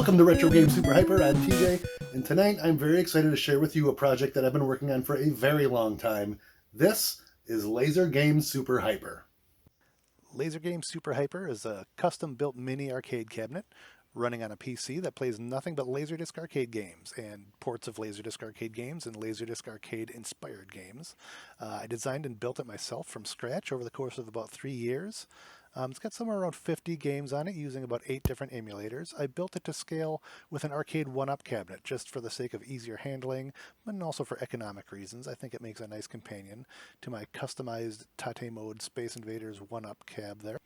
Welcome to Retro Game SuperHyper. I'm TJ, and tonight I'm very excited to share with you a project that I've been working on for a very long time. This is Laser Game SuperHyper. Laser Game SuperHyper is a custom-built mini arcade cabinet running on a PC that plays nothing but Laserdisc arcade games and ports of Laserdisc arcade games and Laserdisc arcade inspired games. I designed and built it myself from scratch over the course of about 3 years. It's got somewhere around 50 games on it using about 8 different emulators. I built it to scale with an arcade 1-up cabinet just for the sake of easier handling, but also for economic reasons. I think it makes a nice companion to my customized Tate Mode Space Invaders 1-up cab there.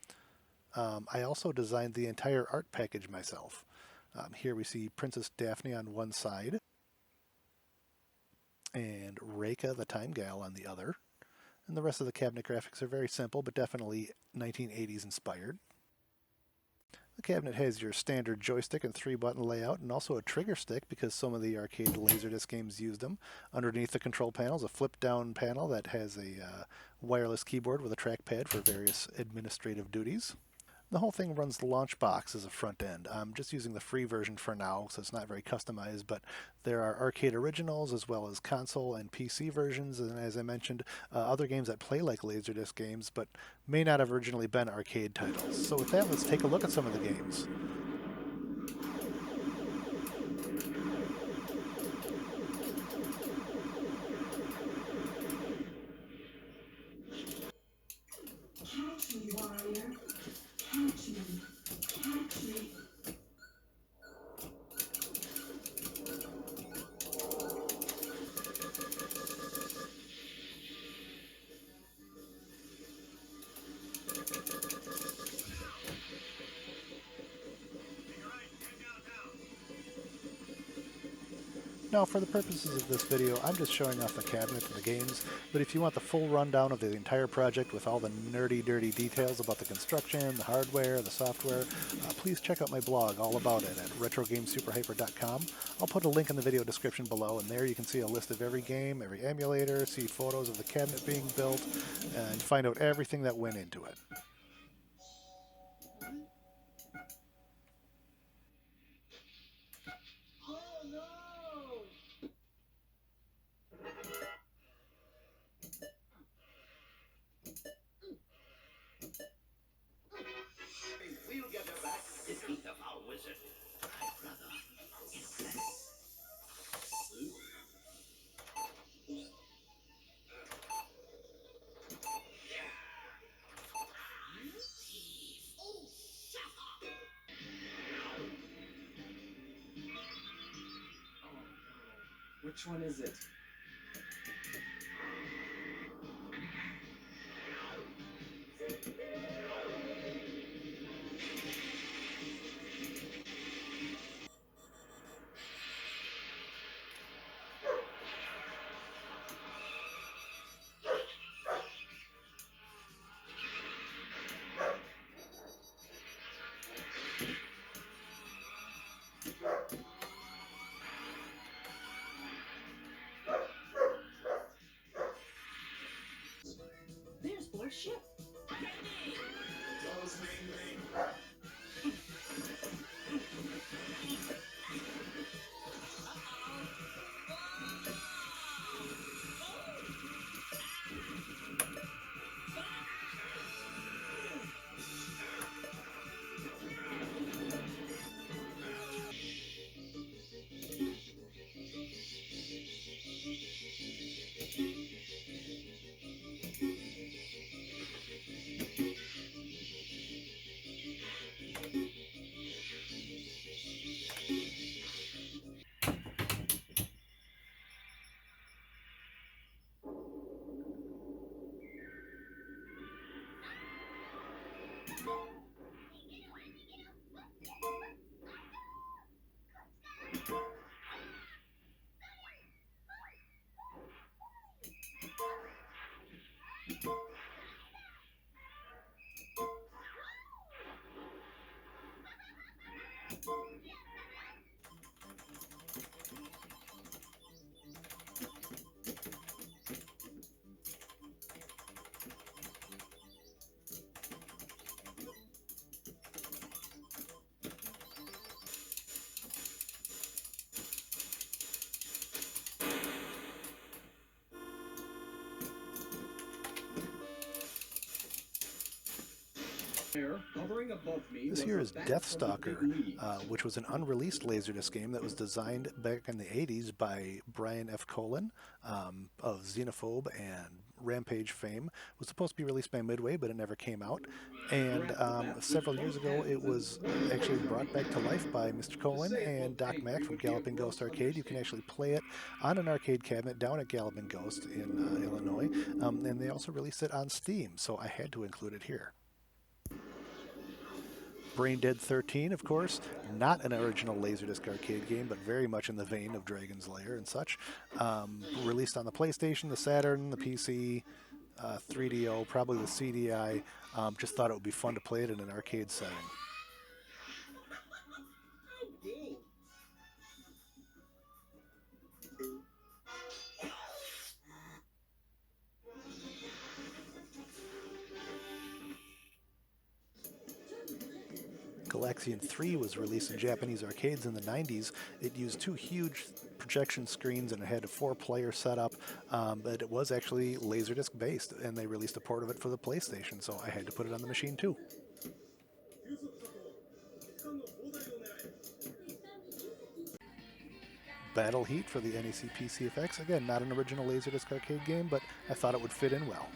I also designed the entire art package myself. Here we see Princess Daphne on one side and Reika the Time Gal on the other. And the rest of the cabinet graphics are very simple, but definitely 1980s inspired. The cabinet has your standard joystick and 3-button layout, and also a trigger stick because some of the arcade Laserdisc games used them. Underneath the control panel is a flip-down panel that has a wireless keyboard with a trackpad for various administrative duties. The whole thing runs the launch box as a front end. I'm just using the free version for now, so it's not very customized, but there are arcade originals as well as console and PC versions, and as I mentioned, other games that play like Laserdisc games, but may not have originally been arcade titles. So with that, let's take a look at some of the games. Catch me, warrior. Catch me. Catch me. Now, for the purposes of this video, I'm just showing off the cabinet and the games, but if you want the full rundown of the entire project with all the nerdy, dirty details about the construction, the hardware, the software, please check out my blog all about it at retrogamesuperhyper.com. I'll put a link in the video description below, and there you can see a list of every game, every emulator, see photos of the cabinet being built, and find out everything that went into it. We'll get her back to defeat the foul wizard. My brother, Which one is it? This here is Deathstalker, which was an unreleased Laserdisc game that was designed back in the 80s by Brian F. Colin of Xenophobe and Rampage fame. It was supposed to be released by Midway, but it never came out. And several years ago, it was actually brought back to life by Mr. Colin and Doc Mack from Galloping Ghost Arcade. You can actually play it on an arcade cabinet down at Galloping Ghost in Illinois. And they also released it on Steam, so I had to include it here. Brain Dead 13, of course, not an original Laserdisc arcade game, but very much in the vein of Dragon's Lair and such. Released on the PlayStation, the Saturn, the PC, 3DO, probably the CDI. Just thought it would be fun to play it in an arcade setting. Galaxian 3 was released in Japanese arcades in the 90s. It used 2 huge projection screens and it had a 4-player setup, but it was actually Laserdisc based, and they released a port of it for the PlayStation, so I had to put it on the machine too. Battle Heat for the NEC PCFX. Again, not an original Laserdisc arcade game, but I thought it would fit in well.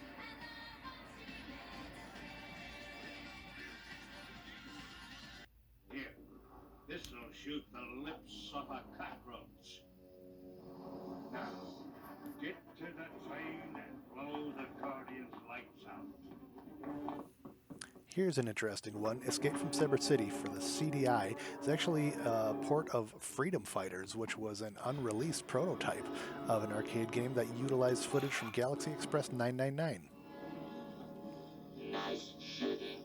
This'll shoot the lips of a cockroach. Now, get to the train and blow the Guardian's lights out. Here's an interesting one. Escape from Separate City for the CDI is actually a port of Freedom Fighters, which was an unreleased prototype of an arcade game that utilized footage from Galaxy Express 999. Nice shooting.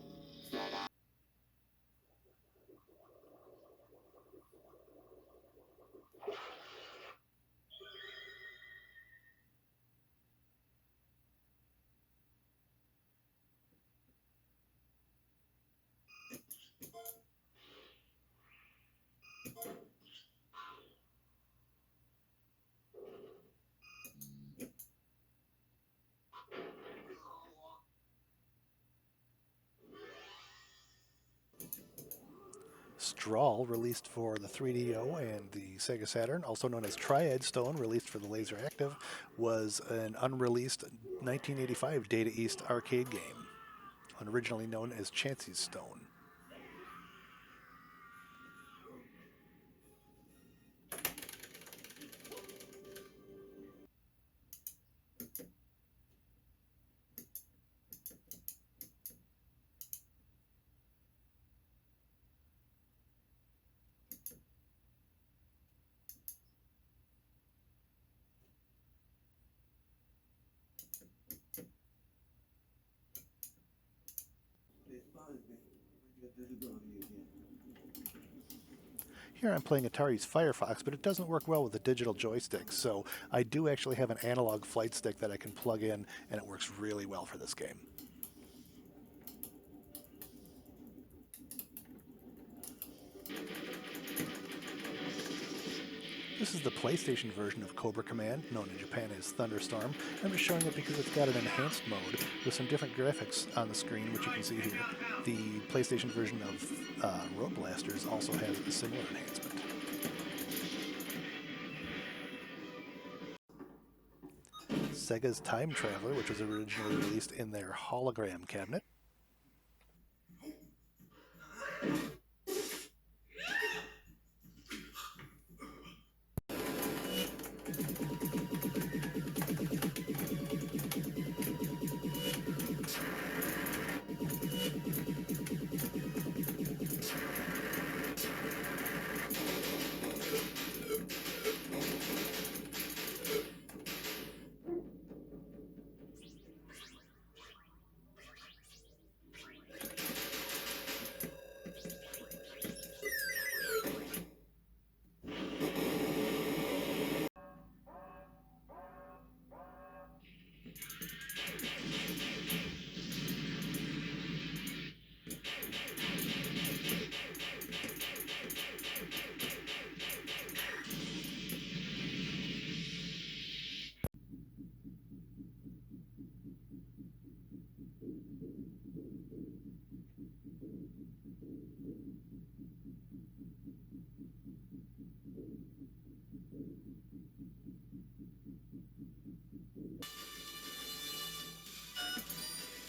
Strawl, released for the 3DO and the Sega Saturn, also known as Triad Stone, released for the Laser Active, was an unreleased 1985 Data East arcade game, originally known as Chansey's Stone. Here I'm playing Atari's Firefox, but it doesn't work well with the digital joystick, so I do actually have an analog flight stick that I can plug in, and it works really well for this game. This is the PlayStation version of Cobra Command, known in Japan as Thunderstorm. I'm just showing it because it's got an enhanced mode with some different graphics on the screen, which you can see here. The PlayStation version of Road Blasters also has a similar enhancement. Sega's Time Traveler, which was originally released in their hologram cabinet.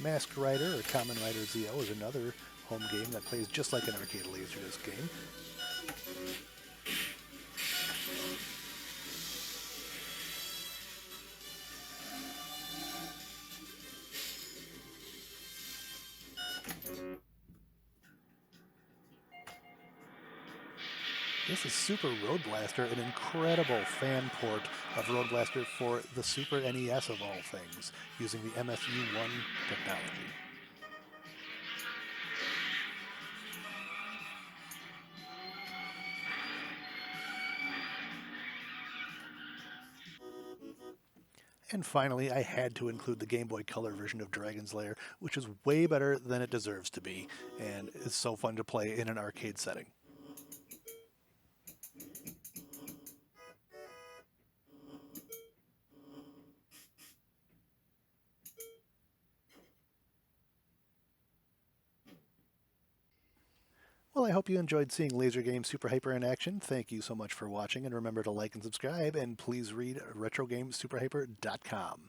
Mask Rider or Kamen Rider ZO is another home game that plays just like an arcade Laserdisc game. This is Super Road Blaster, an incredible fan port of Road Blaster for the Super NES of all things, using the MSU1 technology. And finally, I had to include the Game Boy Color version of Dragon's Lair, which is way better than it deserves to be, and is so fun to play in an arcade setting. Well, I hope you enjoyed seeing Laser Game SuperHyper in action. Thank you so much for watching, and remember to like and subscribe, and please read RetroGameSuperHyper.com.